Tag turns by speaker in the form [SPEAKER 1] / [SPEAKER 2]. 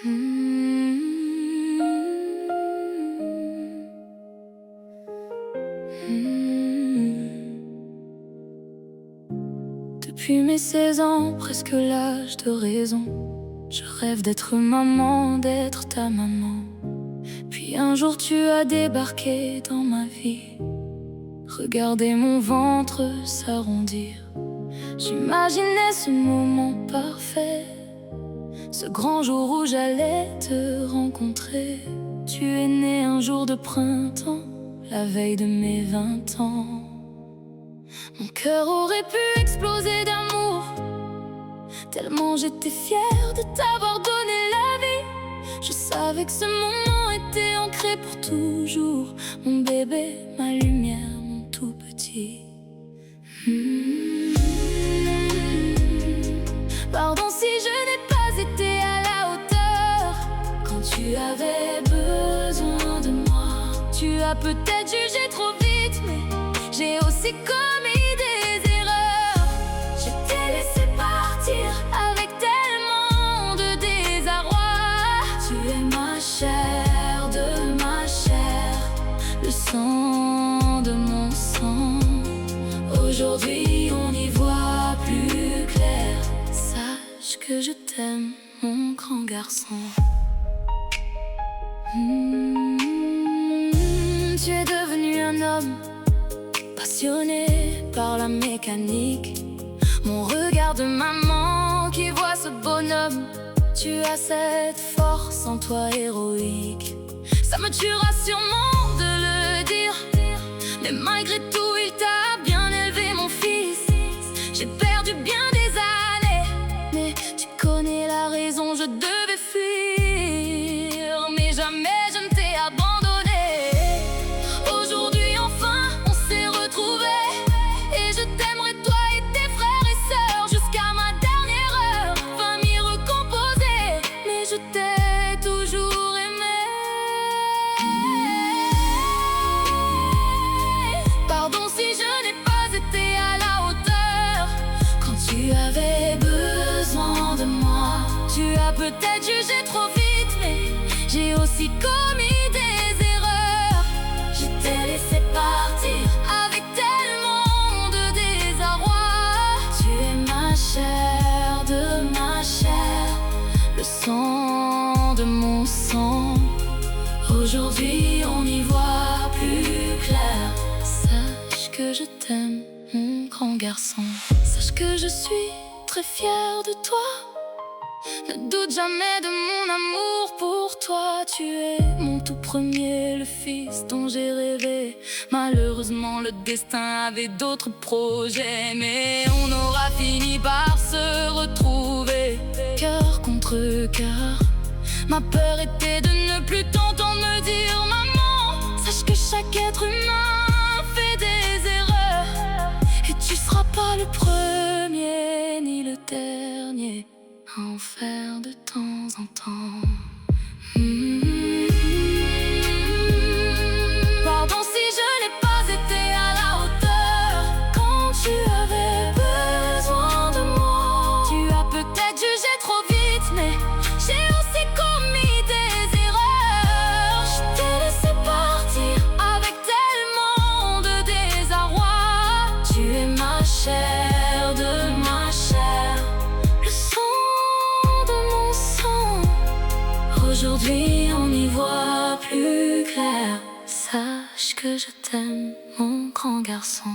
[SPEAKER 1] Hmm. Depuis mes 16 ans, presque l'âge de raison, je rêve d'être maman, d'être ta maman. Puis un jour tu as débarqué dans ma vie, regardé mon ventre s'arrondir. J'imaginais ce moment parfait, ce grand jour où j'allais te rencontrer. Tu es né un jour de printemps, la veille de mes 20 ans. Mon cœur aurait pu exploser d'amour, tellement j'étais fière de t'avoir donné la vie. Je savais que ce moment était ancré pour toujours. Mon bébé, ma lumière, mon tout petit. Pardon si je n'ai pas été à la hauteur quand tu avais besoin de moi. Tu as peut-être jugé trop vite, mais j'ai aussi commis des erreurs. Je t'ai laissé partir avec tellement de désarroi. Tu es ma chair de ma chair, le sang de mon sang. Aujourd'hui on y voit plus clair. Sache que je t'aime, mon grand garçon. Tu es devenu un homme passionné par la mécanique, mon regard de maman qui voit ce bonhomme. Tu as cette force en toi héroïque. Ça me tuera sûrement de le dire, mais malgré tout il t'a bien élevé mon fils. J'ai perdu bien des années, mais tu connais la raison, je devais fuir. Mais jamais je ne t'ai abandonné. Aujourd'hui enfin on s'est retrouvés, et je t'aimerai toi et tes frères et sœurs jusqu'à ma dernière heure. Famille recomposée, mais je t'ai toujours aimé. Pardon si je n'ai pas été à la hauteur quand tu avais besoin de moi. Tu as peut-être jugé trop vite, mais j'ai aussi commis des erreurs. Je t'ai laissé partir avec tellement de désarroi. Tu es ma chair de ma chair, le sang de mon sang. Aujourd'hui on y voit plus clair. Sache que je t'aime, mon grand garçon. Sache que je suis très fière de toi. Ne doute jamais de mon amour pour toi. Tu es mon tout premier, le fils dont j'ai rêvé. Malheureusement le destin avait d'autres projets, mais on aura fini par se retrouver. Cœur contre cœur, ma peur était de ne plus t'entendre me dire maman. Sache que chaque être humain fait des erreurs, et tu seras pas le premier ni le dernier à en faire de temps en temps. Pardon si je n'ai pas été à la hauteur quand tu avais besoin de moi. Tu as peut-être jugé trop vite, mais j'ai aussi commis des erreurs. Je t'ai laissé partir avec tellement de désarroi. Tu es ma chair de ma chair, le sang de mon sang. Aujourd'hui on y voit plus clair. Sache que je t'aime, mon grand garçon.